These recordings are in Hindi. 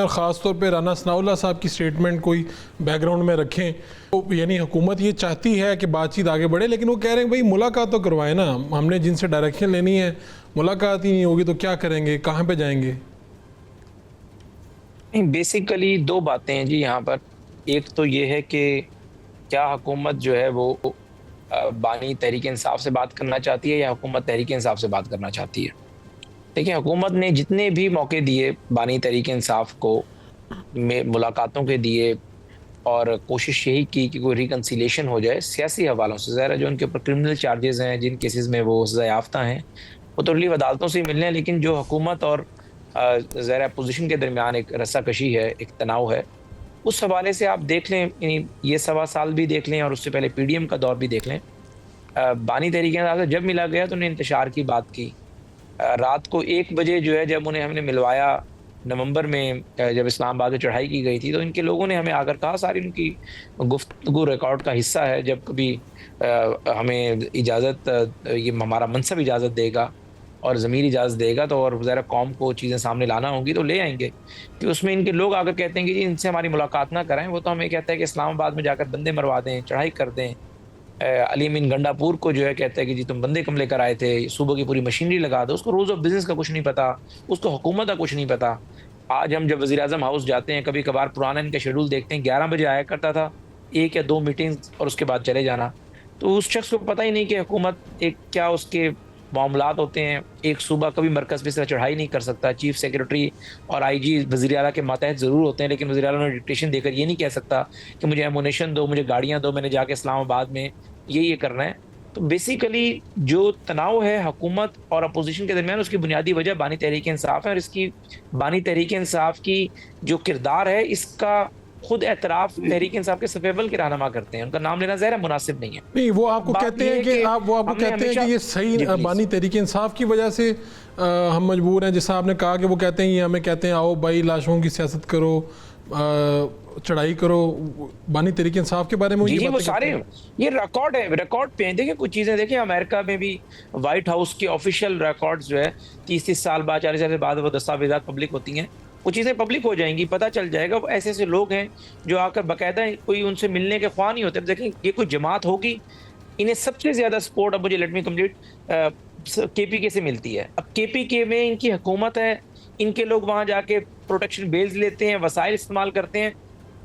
और ख़ास तौर पे राना सनाउल्लाह साहब की स्टेटमेंट कोई बैकग्राउंड में रखें, तो यानी हुकूमत ये चाहती है कि बातचीत आगे बढ़े, लेकिन वो कह रहे हैं भाई मुलाकात तो करवाए ना, हमने जिनसे डायरेक्शन लेनी है मुलाकात ही नहीं होगी तो क्या करेंगे, कहाँ पे जाएंगे? बेसिकली दो बातें हैं जी यहाँ पर। एक तो ये है कि क्या हुकूमत जो है वो बानी तहरीक इंसाफ से बात करना चाहती है या हुकूमत तहरीक इंसाफ से बात करना चाहती है। देखिए, हुकूमत ने जितने भी मौके दिए बानी तहरीक इंसाफ को में मुलाकातों के दिए और कोशिश यही की कि कोई रिकन्सिलेशन हो जाए सियासी हवालों से। ज़ाहिर है जो उनके ऊपर क्रिमिनल चार्जेस हैं, जिन केसेस में वो सज़ा याफ्ता हैं, वो तो रिलीव अदालतों से ही मिलने हैं, लेकिन जो हुकूमत और ज़ाहिर अपोजिशन के दरमियान एक रस्साकशी है, एक तनाव है, उस हवाले से आप देख लें, यानी ये 1.25 साल भी देख लें और उससे पहले पीडीएम का दौर भी देख लें। बानी तहरीक इंसाफ से जब मिला गया तो उन्हें इंतशार की बात की। रात को 1 बजे जो है जब उन्हें हमने मिलवाया नवंबर में, जब इस्लामाबाद में चढ़ाई की गई थी, तो इनके लोगों ने हमें आकर कहा, सारी उनकी गुफ्तगू रिकॉर्ड का हिस्सा है, जब कभी हमें इजाज़त, ये हमारा मनसब इजाज़त देगा और ज़मीर इजाज़त देगा तो, और ज़रा कौम को चीज़ें सामने लाना होंगी तो ले आएंगे। कि उसमें इनके लोग आकर कहते हैं कि जी इनसे हमारी मुलाकात ना कराएं, वो तो हमें कहता है कि इस्लामाबाद में जाकर बंदे मरवा दें, चढ़ाई कर दें। अली अमीन गंडापुर को जो है कहता है कि जी तुम बंदे कम लेकर आए थे, सुबह की पूरी मशीनरी लगा दो। उसको रूल्स ऑफ बिजनेस का कुछ नहीं पता, उसको हुकूमत का कुछ नहीं पता। आज हम जब वज़ीर आज़म हाउस जाते हैं, कभी कभार पुराना इनका शेड्यूल देखते हैं, 11 बजे आया करता था, 1 या 2 मीटिंग्स और उसके बाद चले जाना। तो उस शख्स को पता ही नहीं कि हुकूमत एक क्या उसके मामलात होते हैं। एक सूबा कभी मरकज़ पे चढ़ाई नहीं कर सकता। चीफ सेक्रेटरी और आईजी वज़ीर आला के मातहत ज़रूर होते हैं, लेकिन वज़ीर आला ने डिक्टेशन देकर ये नहीं कह सकता कि मुझे एमुनेशन दो, मुझे गाड़ियाँ दो, मैंने जाके इस्लामाबाद में ये करना है। तो बेसिकली जो तनाव है हुकूमत और अपोजिशन के दरमियान, उसकी बुनियादी वजह बानी तहरीक इंसाफ है। और इसकी बानी तहरीक इंसाफ की जो किरदार है, इसका खुद एतराफ़ तहरीक इंसाफ के सफेबल के रहनुमा करते हैं। उनका नाम लेना ज़ाहिर मुनासिब नहीं है। नहीं, वो आपको कहते हैं कि आपको कहते हैं कि ये सही बानी तहरीक इंसाफ की वजह से हम मजबूर हैं। जैसा आपने कहा कि वो कहते हैं, ये हमें कहते हैं आओ भाई लाशों की सियासत करो, चढ़ाई करो। बानी तहरीक इंसाफ के बारे में जी वो सारे ये रिकॉर्ड है, रिकॉर्ड पे देखिए कुछ चीज़ें। देखिए अमेरिका में भी व्हाइट हाउस के ऑफिशियल रिकॉर्ड्स जो है 30-30 साल बाद, 40 साल बाद वो दस्तावेज़ात पब्लिक होती हैं, वो चीज़ें पब्लिक हो जाएंगी, पता चल जाएगा। वो ऐसे ऐसे लोग हैं जो आकर बाकायदा कोई उनसे मिलने के ख्वाह नहीं होते। देखें ये कोई जमात होगी, इन्हें सबसे ज़्यादा सपोर्ट, अब मुझे लेट मी कंप्लीट, KPK से मिलती है। अब KPK में इनकी हुकूमत है, इनके लोग वहाँ जाके प्रोटेक्शन बेल्स लेते हैं, वसाइल इस्तेमाल करते हैं।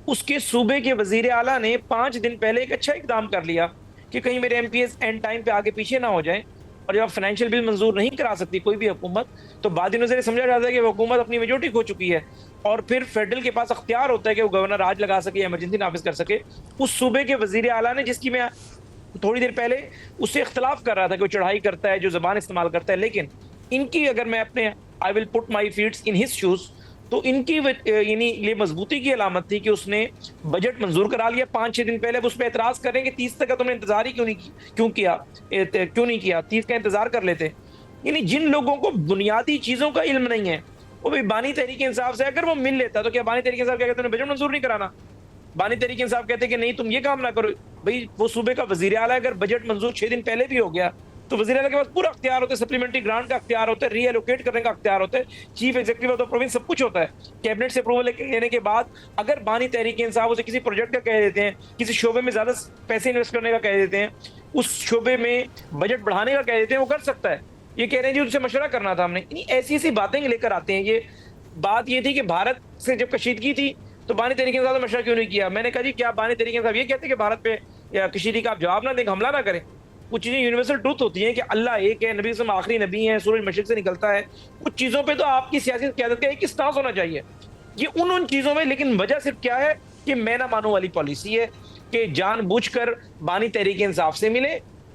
उसके सूबे के वजीर आला ने 5 दिन पहले एक अच्छा इकदाम कर लिया कि कहीं मेरे MPs एंड टाइम पे आगे पीछे ना हो जाएं। और जब फाइनेंशियल बिल मंजूर नहीं करा सकती कोई भी हुकूमत, तो बाद नज़र समझा जाता है कि हुकूमत अपनी मेजोरिटी खो चुकी है, और फिर फेडरल के पास अख्तियार होता है कि वो गवर्नर राज लगा सके, इमरजेंसी नाफिज कर सके। उस सूबे के वजीर आला ने, जिसकी मैं थोड़ी देर पहले उससे इख्तलाफ कर रहा था कि वो चढ़ाई करता है, जो जबान इस्तेमाल करता है, लेकिन इनकी अगर मैं अपने I will put my feets in his shoes, तो इनकी यानी ये मजबूती की अलामत थी कि उसने बजट मंजूर करा लिया 5-6 दिन पहले। अब उस पर एतराज करेंगे 30 तक का तुमने इंतजार ही क्यों नहीं किया 30 का इंतजार कर लेते। यानी जिन लोगों को बुनियादी चीजों का इल्म नहीं है, वो भी बानी तहरीक इंसाफ से अगर वो मिल लेता, तो क्या बानी तहरीक इंसाफ क्या कहते हैं, बजट मंजूर नहीं कराना? बानी तहरीक इंसाफ कहते कि नहीं तुम ये काम ना करो। भाई वो सूबे का वजीर आला, अगर बजट मंजूर 6 दिन पहले भी हो गया तो वज़ीर आला के पास पूरा अख्तियार होता है, सप्लीमेंट्री ग्रांट का अख्तियार होता है, रीएलोकेट करने का अख्तियार होता है, chief executive of the province सब कुछ होता है। कैबिनेट से अप्रूवल लेने के बाद अगर बानी तहरीक इंसाफ उसे किसी प्रोजेक्ट का कह देते हैं, किसी शोबे में ज्यादा पैसे इन्वेस्ट करने का कह देते हैं, उस शोबे में बजट बढ़ाने का कह देते हैं, वो कर सकता है। ये कह रहे हैं जी उनसे मशवरा करना था हमने। ऐसी ऐसी बातें लेकर आते हैं। ये बात ये थी कि भारत से जब कशीदगी थी तो बानी तहरीक इंसाफ से मशवरा क्यों नहीं किया? मैंने कहा जी क्या बानी तहरीक इंसाफ ये कहते हैं कि भारत पे या कशीदगी का आप जवाब ना दें, हमला ना करें? कुछ चीजें यूनिवर्सल ट्रूथ होती हैं कि अल्लाह एक है, नबी सल्लल्लाहु आखिरी नबी है, सूरज मशरिक से निकलता है। कुछ चीजों पे तो आपकी सियासी क़यादत का एक ही स्टांस होना चाहिए। ये उन चीजों में, लेकिन वजह सिर्फ क्या है कि मैं ना मानू वाली पॉलिसी है कि जानबूझकर बानी तहरीक इंसाफ से मिले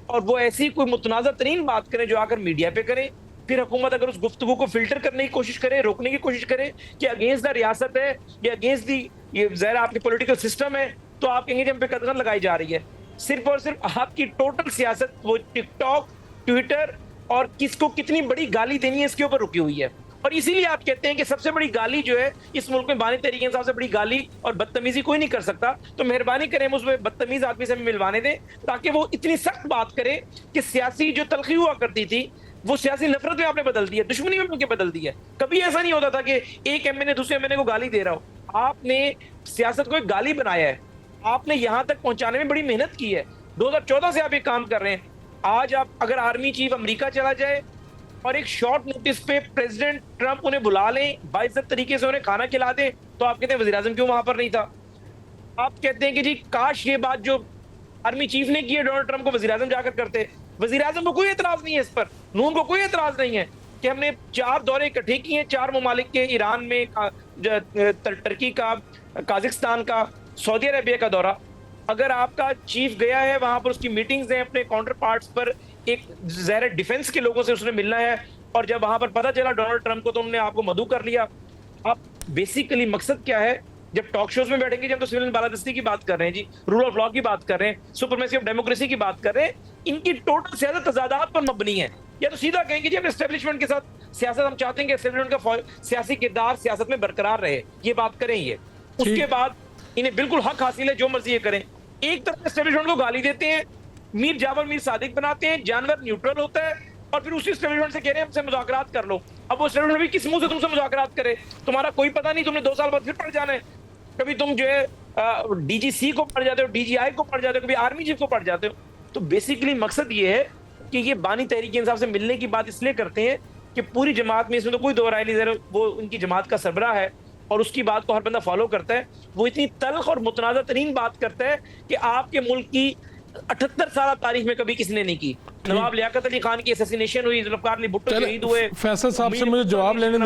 और वो ऐसी कोई मुतनाज़ा तरीन बात करें जो आकर मीडिया पे करें। फिर हुकूमत अगर उस गुफ्तगू को फिल्टर करने की कोशिश करे, रोकने की कोशिश करे कि अगेंस्ट द रियासत है या अगेंस्ट दी ये ज़ाहिर आपकी पॉलिटिकल सिस्टम है, तो आप कहेंगे हम पे कदगन लगाई जा रही है। सिर्फ और सिर्फ आपकी टोटल सियासत वो टिकटॉक, ट्विटर और किसको कितनी बड़ी गाली देनी है इसके ऊपर रुकी हुई है। और इसीलिए आप कहते हैं कि सबसे बड़ी गाली जो है इस मुल्क में बानी तहरीक इंसाफ से बड़ी गाली और बदतमीजी कोई नहीं कर सकता। तो मेहरबानी करें उस बदतमीज आदमी से मिलवाने दें ताकि वो इतनी सख्त बात करे कि सियासी जो तलखी हुआ करती थी वो सियासी नफरत में आपने बदल दी है, दुश्मनी में बदल दी है। कभी ऐसा नहीं होता था कि एक एमएनए दूसरे एमएनए को गाली दे रहा हो। आपने सियासत को एक गाली बनाया है, आपने यहां तक पहुंचाने में बड़ी मेहनत की है। 2014 से आप ये काम कर रहे हैं। आज आप अगर आर्मी चीफ अमेरिका चला जाए और एक शॉर्ट नोटिस पे प्रेसिडेंट ट्रंप उन्हें बुला लें, बाइज्जत तरीके से उन्हें खाना खिला दें, तो आप कहते हैं वज़ीर आज़म क्यों वहां पर नहीं था। आप कहते हैं कि जी काश ये बात जो आर्मी चीफ ने की है डोनाल्ड ट्रंप को वज़ीर आज़म जाकर करते। वज़ीर आज़म को कोई एतराज नहीं है इस पर, नून को कोई एतराज नहीं है कि हमने 4 दौरे इकट्ठे किए, 4 ममालिक के, ईरान में, टर्की का, काज़ाकिस्तान का, सऊदी अरेबिया का दौरा। अगर आपका चीफ गया है वहां पर, उसकी मीटिंग्स हैं अपने काउंटर पार्ट्स पर, एक ज़ाहिर डिफेंस के लोगों से उसने मिलना है, और जब वहां पर पता चला डोनाल्ड ट्रंप को तो उन्होंने आपको मधु कर लिया। आप बेसिकली मकसद क्या है, जब टॉक शोज में बैठेंगे, जब तो सिविलियन बालादस्ती की बात कर रहे हैं जी, रूल ऑफ लॉ की बात कर रहे हैं, सुपरमेसी ऑफ डेमोक्रेसी की बात कर रहे हैं, इनकी टोटल सियासत तजादात पर मबनी है। या तो सीधा कहेंगे जी हम एस्टेब्लिशमेंट के साथ सियासत, हम चाहते हैं कि एस्टेब्लिशमेंट का सियासी किरदार सियासत में बरकरार रहे, ये बात करें। ये उसके बाद इन्हें बिल्कुल हक हासिल है जो मर्जी ये करें। एक तरफ एस्टेब्लिशमेंट को गाली देते हैं, मीर जावर मीर सादिक बनाते हैं, जानवर न्यूट्रल होता है, और फिर उसी एस्टेब्लिशमेंट से कह रहे हैं हमसे मुज़ाकरात कर लो। अब वो एस्टेब्लिशमेंट भी किस मुंह से तुमसे मुज़ाकरात करे, तुम्हारा कोई पता नहीं, तुमने 2 साल बाद फिर पड़ जाना है। कभी तुम जो है डीजीसी को पढ़ जाते हो, डीजीआई को पढ़ जाते हो, कभी आर्मी चीफ को पढ़ जाते हो। तो बेसिकली मकसद ये है कि ये बानी तहरीक इंसाफ से मिलने की बात इसलिए करते हैं कि पूरी जमात में, इसमें तो कोई दो राय नहीं, वो उनकी जमात का सरबराह है और उसकी बात को हर बंदा फॉलो करता है। वो इतनी तल्ख और मुतनाज़ा तरीन बात करता है कि आपके मुल्क की 78 साल तारीख में कभी किसी ने नहीं की। नवाब लियाकत अली खान की असैसिनेशन हुई, जुल्फ़िकार अली भुट्टो शहीद हुए। फैसल साहब से मुझे जवाब लेने दें।